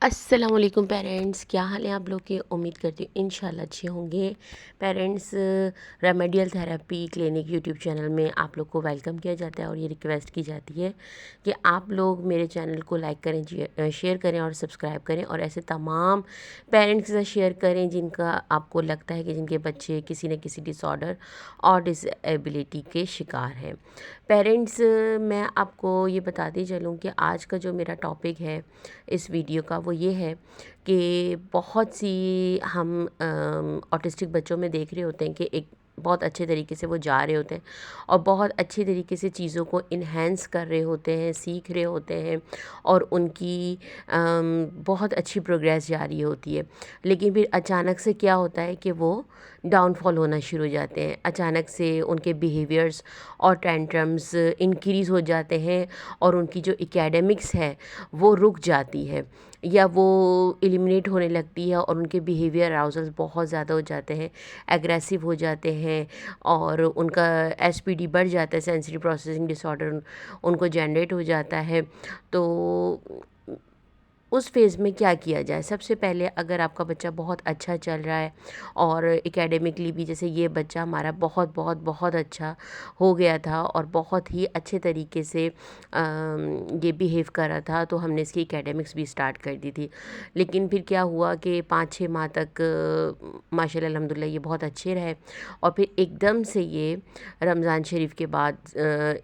अस्सलाम वालेकुम पेरेंट्स, क्या हाल है आप लोग के। उम्मीद करती हूँ इंशाल्लाह अच्छे होंगे। Parents, remedial therapy clinic YouTube channel में आप लोग को वेलकम किया जाता है और ये रिक्वेस्ट की जाती है कि आप लोग मेरे चैनल को लाइक करें, शेयर करें और सब्सक्राइब करें और ऐसे तमाम पेरेंट्स के साथ शेयर करें जिनका आपको लगता है कि जिनके बच्चे किसी न किसी डिसऑर्डर और डिसेबिलिटी के शिकार हैं। पेरेंट्स, मैं आपको ये बताती चलूँ कि आज का जो मेरा टॉपिक है इस वीडियो का वो ये है कि बहुत सी हम ऑटिस्टिक बच्चों में देख रहे होते हैं कि एक बहुत अच्छे तरीके से वो जा रहे होते हैं और बहुत अच्छी तरीके से चीज़ों को इन्हेंस कर रहे होते हैं, सीख रहे होते हैं और उनकी बहुत अच्छी प्रोग्रेस जारी होती है। लेकिन फिर अचानक से क्या होता है कि वो डाउनफॉल होना शुरू हो जाते हैं। अचानक से उनके बिहेवियर्स और टेंट्रम्स इंक्रीज़ हो जाते हैं और उनकी जो एकेडमिक्स है वो रुक जाती है या वो एलिमिनेट होने लगती है और उनके बिहेवियर अराउजल्स बहुत ज़्यादा हो जाते हैं, एग्रेसिव हो जाते हैं और उनका एसपीडी बढ़ जाता है, सेंसरी प्रोसेसिंग डिसऑर्डर उनको जनरेट हो जाता है। तो उस फेज़ में क्या किया जाए? सबसे पहले अगर आपका बच्चा बहुत अच्छा चल रहा है और एकेडमिकली भी, जैसे ये बच्चा हमारा बहुत बहुत बहुत अच्छा हो गया था और बहुत ही अच्छे तरीके से ये बिहेव कर रहा था, तो हमने इसकी एकेडमिक्स भी स्टार्ट कर दी थी। लेकिन फिर क्या हुआ कि 5-6 माह तक माशाल्लाह अल्हम्दुलिल्लाह ये बहुत अच्छे रहे और फिर एकदम से ये रमज़ान शरीफ के बाद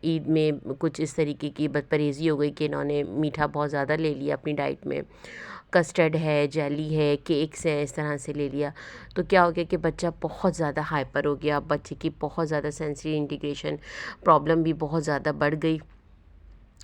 ईद में कुछ इस तरीके की बदपरहेज़ी हो गई कि इन्होंने मीठा बहुत ज़्यादा ले लिया अपनी डाइट में। कस्टर्ड है, जेली है, केक्स हैं, इस तरह से ले लिया। तो क्या हो गया कि बच्चा बहुत ज़्यादा हाइपर हो गया, बच्चे की बहुत ज़्यादा सेंसरी इंटीग्रेशन प्रॉब्लम भी बहुत ज़्यादा बढ़ गई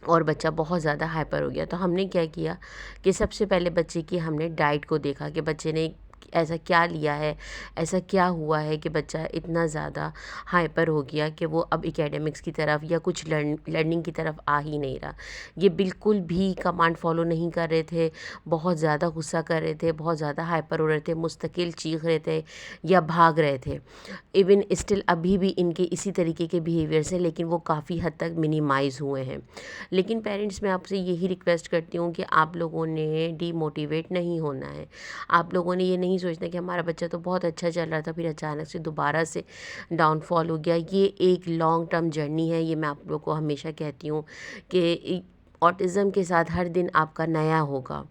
और बच्चा बहुत ज़्यादा हाइपर हो गया। तो हमने क्या किया कि सबसे पहले बच्चे की हमने डाइट को देखा कि बच्चे ने ऐसा क्या लिया है, ऐसा क्या हुआ है कि बच्चा इतना ज़्यादा हाइपर हो गया कि वो अब एकेडमिक्स की तरफ या कुछ लर्निंग की तरफ आ ही नहीं रहा। ये बिल्कुल भी कमांड फॉलो नहीं कर रहे थे, बहुत ज़्यादा गुस्सा कर रहे थे, बहुत ज़्यादा हाइपर हो रहे थे, मुस्तकिल चीख रहे थे या भाग रहे थे। इवन स्टिल अभी भी इनके इसी तरीके के बिहेवियर्स हैं, लेकिन वो काफ़ी हद तक मिनिमाइज़ हुए हैं। लेकिन पेरेंट्स, मैं आपसे यही रिक्वेस्ट करती हूँ कि आप लोगों ने डीमोटिवेट नहीं होना है। आप लोगों ने ये नहीं सोचना कि हमारा बच्चा तो बहुत अच्छा चल रहा था, फिर अचानक से दोबारा से डाउनफॉल हो गया। ये एक लॉन्ग टर्म जर्नी है। ये मैं आप लोगों को हमेशा कहती हूँ कि ऑटिज़म के साथ हर दिन आपका नया होगा,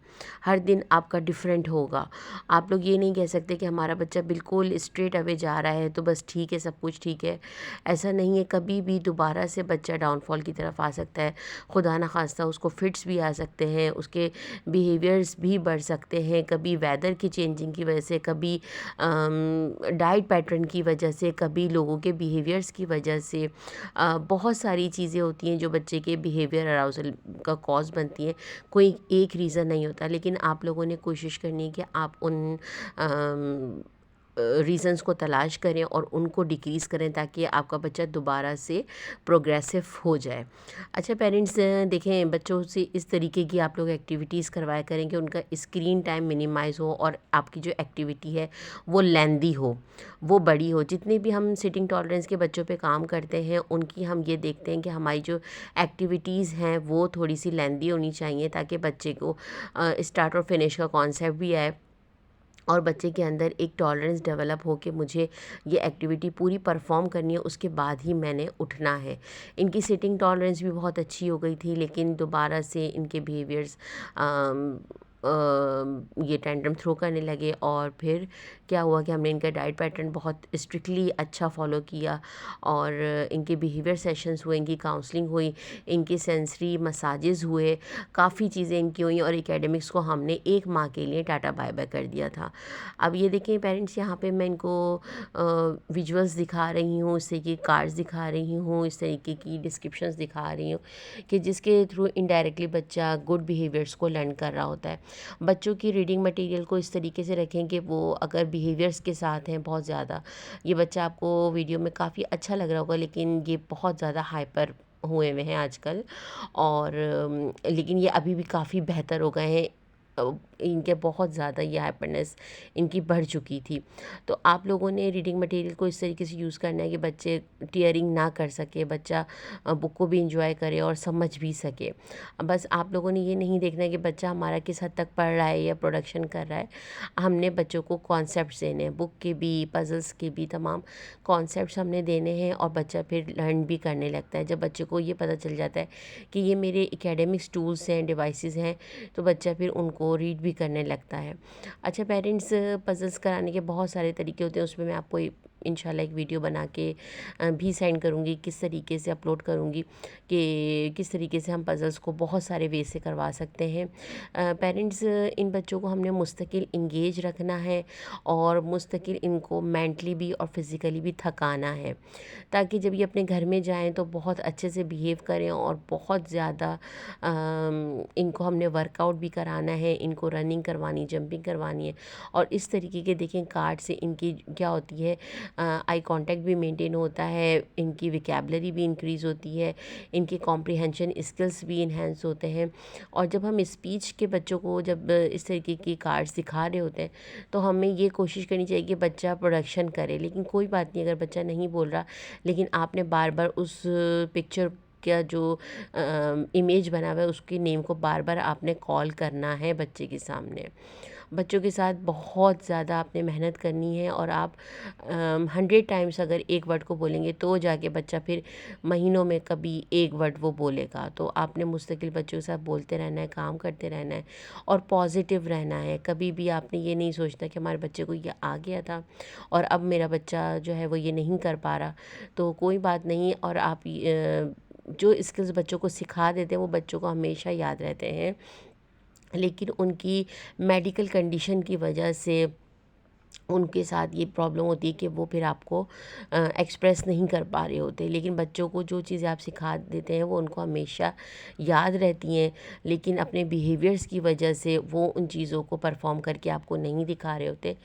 हर दिन आपका डिफरेंट होगा। आप लोग ये नहीं कह सकते कि हमारा बच्चा बिल्कुल स्ट्रेट अवे जा रहा है तो बस ठीक है, सब कुछ ठीक है। ऐसा नहीं है, कभी भी दोबारा से बच्चा डाउनफॉल की तरफ आ सकता है। खुदा न खास्ता उसको फिट्स भी आ सकते हैं, उसके बिहेवियर्स भी बढ़ सकते हैं, कभी वेदर की चेंजिंग की वजह से, कभी डाइट पैटर्न की वजह से, कभी लोगों के बिहेवियर्स की वजह से। बहुत सारी चीज़ें होती हैं जो बच्चे के बिहेवियर अराउजल का कॉज़ बनती हैं। कोई एक रीज़न नहीं होता, लेकिन आप लोगों ने कोशिश करनी है कि आप उन रीज़न्स को तलाश करें और उनको डिक्रीज़ करें ताकि आपका बच्चा दोबारा से प्रोग्रेसिव हो जाए। अच्छा पेरेंट्स, देखें, बच्चों से इस तरीके की आप लोग एक्टिविटीज़ करवाया करें कि उनका स्क्रीन टाइम मिनिमाइज़ हो और आपकी जो एक्टिविटी है वो लेंदी हो, वो बड़ी हो। जितने भी हम सिटिंग टॉलरेंस के बच्चों पे काम करते हैं उनकी हम ये देखते हैं कि हमारी जो एक्टिविटीज़ हैं वो थोड़ी सी लेंदी होनी चाहिए ताकि बच्चे को स्टार्ट और फिनिश का कॉन्सेप्ट भी आए और बच्चे के अंदर एक टॉलरेंस डेवलप हो कि मुझे ये एक्टिविटी पूरी परफॉर्म करनी है, उसके बाद ही मैंने उठना है। इनकी सिटिंग टॉलरेंस भी बहुत अच्छी हो गई थी, लेकिन दोबारा से इनके बिहेवियर्स ये टेंट्रम थ्रो करने लगे और फिर क्या हुआ कि हमने इनका डाइट पैटर्न बहुत स्ट्रिक्टली अच्छा फॉलो किया और इनके बिहेवियर सेशंस हुए, इनकी काउंसलिंग हुई, इनके सेंसरी मसाजेस हुए, काफ़ी चीज़ें इनकी हुई और एकेडमिक्स को हमने 1 माह के लिए टाटा बाय बाय कर दिया था। अब ये देखें पेरेंट्स, यहाँ पे मैं इनको विजुअल्स दिखा रही हूँ, इस तरीके की कार्ड्स दिखा रही हूँ, इस तरीके की डिस्क्रिप्शंस दिखा रही हूँ कि जिसके थ्रू इनडायरेक्टली बच्चा गुड बिहेवियर्स को लर्न कर रहा होता है। बच्चों की रीडिंग मटेरियल को इस तरीके से रखें कि वो अगर बिहेवियर्स के साथ हैं बहुत ज़्यादा, ये बच्चा आपको वीडियो में काफ़ी अच्छा लग रहा होगा लेकिन ये बहुत ज़्यादा हाइपर हुए हुए हैं आजकल और लेकिन ये अभी भी काफ़ी बेहतर हो गए हैं इनके बहुत ज़्यादा ये हाइपरनेस इनकी बढ़ चुकी थी। तो आप लोगों ने रीडिंग मटेरियल को इस तरीके से यूज़ करना है कि बच्चे टीयरिंग ना कर सके, बच्चा बुक को भी इंजॉय करे और समझ भी सके। बस आप लोगों ने ये नहीं देखना है कि बच्चा हमारा किस हद तक पढ़ रहा है या प्रोडक्शन कर रहा है। हमने बच्चों को कॉन्सेप्ट्स देने हैं, बुक के भी, पज़ल्स के भी, तमाम कॉन्सेप्ट्स हमने देने हैं और बच्चा फिर लर्न भी करने लगता है। जब बच्चे को ये पता चल जाता है कि ये मेरे एकेडमिक्स टूल्स हैं, डिवाइसेस हैं, तो बच्चा फिर उनको रीड भी करने लगता है। अच्छा पेरेंट्स, पज़ल्स कराने के बहुत सारे तरीके होते हैं, उसमें मैं आपको इंशाल्लाह एक वीडियो बना के भी सेंड करूँगी, किस तरीके से अपलोड करूँगी कि किस तरीके से हम पज़ल्स को बहुत सारे वे से करवा सकते हैं। पेरेंट्स, इन बच्चों को हमने मुस्तकिल इंगेज रखना है और मुस्तकिल इनको मेंटली भी और फिज़िकली भी थकाना है, ताकि जब ये अपने घर में जाएँ तो बहुत अच्छे से बिहेव करें और बहुत ज़्यादा इनको हमने वर्कआउट भी कराना है, इनको रनिंग करवानी, जंपिंग करवानी है। और इस तरीके के देखें कार्ड से इनकी क्या होती है, आई कांटेक्ट भी मेंटेन होता है, इनकी वोकैबुलरी भी इंक्रीज़ होती है, इनके कॉम्प्रिहेंशन स्किल्स भी इन्हेंस होते हैं। और जब हम स्पीच के बच्चों को जब इस तरीके की कार्ड्स दिखा रहे होते हैं तो हमें ये कोशिश करनी चाहिए कि बच्चा प्रोडक्शन करे। लेकिन कोई बात नहीं, अगर बच्चा नहीं बोल रहा लेकिन आपने बार बार उस पिक्चर का जो इमेज बना हुआ है उसके नेम को बार बार आपने कॉल करना है बच्चे के सामने। बच्चों के साथ बहुत ज़्यादा आपने मेहनत करनी है और आप 100 टाइम्स अगर एक वर्ड को बोलेंगे तो जाके बच्चा फिर महीनों में कभी एक वर्ड वो बोलेगा। तो आपने मुस्तकिल बच्चों के साथ बोलते रहना है, काम करते रहना है और पॉजिटिव रहना है। कभी भी आपने ये नहीं सोचना कि हमारे बच्चे को ये आ गया था और अब मेरा बच्चा जो है वो ये नहीं कर पा रहा, तो कोई बात नहीं। और आप जो स्किल्स बच्चों को सिखा देते हैं वो बच्चों को हमेशा याद रहते हैं, लेकिन उनकी मेडिकल कंडीशन की वजह से उनके साथ ये प्रॉब्लम होती है कि वो फिर आपको एक्सप्रेस नहीं कर पा रहे होते। लेकिन बच्चों को जो चीज़ें आप सिखा देते हैं वो उनको हमेशा याद रहती हैं, लेकिन अपने बिहेवियर्स की वजह से वो उन चीज़ों को परफॉर्म करके आपको नहीं दिखा रहे होते।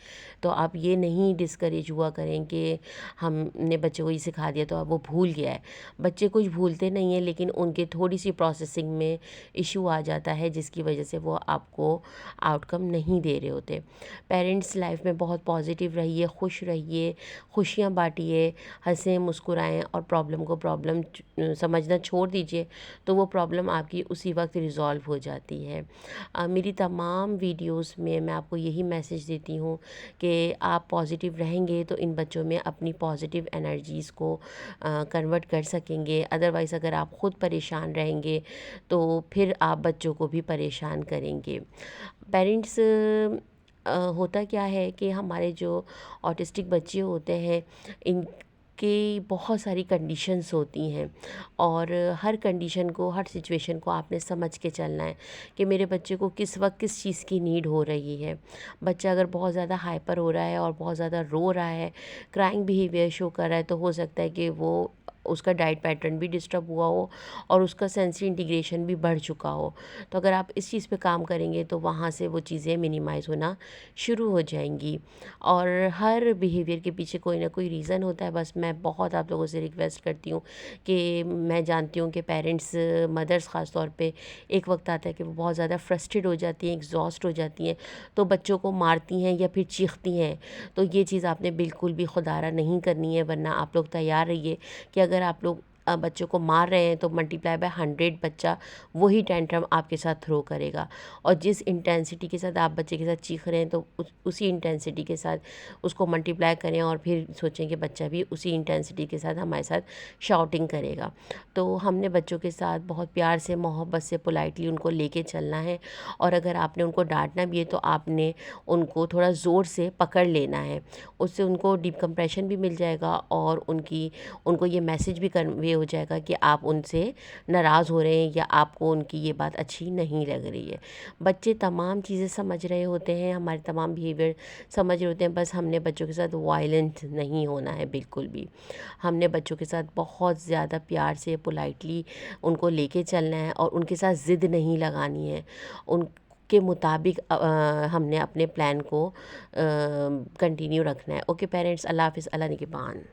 तो आप ये नहीं डिस्करेज हुआ करें कि हमने बच्चे को ये सिखा दिया तो अब वो भूल गया है। बच्चे कुछ भूलते नहीं हैं, लेकिन उनके थोड़ी सी प्रोसेसिंग में इशू आ जाता है जिसकी वजह से वो आपको आउटकम नहीं दे रहे होते। पेरेंट्स, लाइफ में बहुत पॉजिटिव रहिए, खुश रहिए, खुशियाँ बाँटिए, हँसें, मुस्कुराएँ और प्रॉब्लम को प्रॉब्लम समझना छोड़ दीजिए, तो वो प्रॉब्लम आपकी उसी वक्त रिज़ॉल्व हो जाती है। मेरी तमाम वीडियोस में मैं आपको यही मैसेज देती हूँ कि आप पॉजिटिव रहेंगे तो इन बच्चों में अपनी पॉजिटिव एनर्जीज़ को कन्वर्ट कर सकेंगे। अदरवाइज़ अगर आप ख़ुद परेशान रहेंगे तो फिर आप बच्चों को भी परेशान करेंगे। पेरेंट्स, होता क्या है कि हमारे जो ऑटिस्टिक बच्चे होते हैं इनकी बहुत सारी कंडीशंस होती हैं और हर कंडीशन को, हर सिचुएशन को आपने समझ के चलना है कि मेरे बच्चे को किस वक्त किस चीज़ की नीड हो रही है। बच्चा अगर बहुत ज़्यादा हाइपर हो रहा है और बहुत ज़्यादा रो रहा है, क्राइंग बिहेवियर शो कर रहा है, तो हो सकता है कि वो उसका डाइट पैटर्न भी डिस्टर्ब हुआ हो और उसका सेंसरी इंटीग्रेशन भी बढ़ चुका हो। तो अगर आप इस चीज़ पे काम करेंगे तो वहाँ से वो चीज़ें मिनिमाइज़ होना शुरू हो जाएंगी। और हर बिहेवियर के पीछे कोई ना कोई रीज़न होता है। बस मैं बहुत आप लोगों से रिक्वेस्ट करती हूँ कि मैं जानती हूँ कि पेरेंट्स, मदर्स ख़ास तौर पे एक वक्त आता है कि वो बहुत ज़्यादा फ्रस्ट्रेट हो जाती हैं, एग्जॉस्ट हो जाती हैं, तो बच्चों को मारती हैं या फिर चीखती हैं। तो ये चीज़ आपने बिल्कुल भी खुदारा नहीं करनी है, वरना आप लोग तैयार रहिए कि अगर आप लोग बच्चों को मार रहे हैं तो मल्टीप्लाई बाय 100 बच्चा वही टेंट्रम आपके साथ थ्रो करेगा। और जिस इंटेंसिटी के साथ आप बच्चे के साथ चीख रहे हैं तो उसी इंटेंसिटी के साथ उसको मल्टीप्लाई करें और फिर सोचें कि बच्चा भी उसी इंटेंसिटी के साथ हमारे साथ शाउटिंग करेगा। तो हमने बच्चों के साथ बहुत प्यार से, मोहब्बत से, पोलाइटली उनको लेके चलना है। और अगर आपने उनको डांटना भी है तो आपने उनको थोड़ा ज़ोर से पकड़ लेना है, उससे उनको डीप कंप्रेशन भी मिल जाएगा और उनको ये मैसेज भी कन्वे हो जाएगा कि आप उनसे नाराज़ हो रहे हैं या आपको उनकी ये बात अच्छी नहीं लग रही है। बच्चे तमाम चीज़ें समझ रहे होते हैं, हमारे तमाम बिहेवियर समझ रहे होते हैं, बस हमने बच्चों के साथ वायलेंट नहीं होना है बिल्कुल भी। हमने बच्चों के साथ बहुत ज़्यादा प्यार से, पोलाइटली उनको लेके चलना है और उनके साथ ज़िद नहीं लगानी है। उनके मुताबिक हमने अपने प्लान को कंटिन्यू रखना है। ओके पेरेंट्स, अल्लाह हाफ़िज़, अल्लाह निगहबान।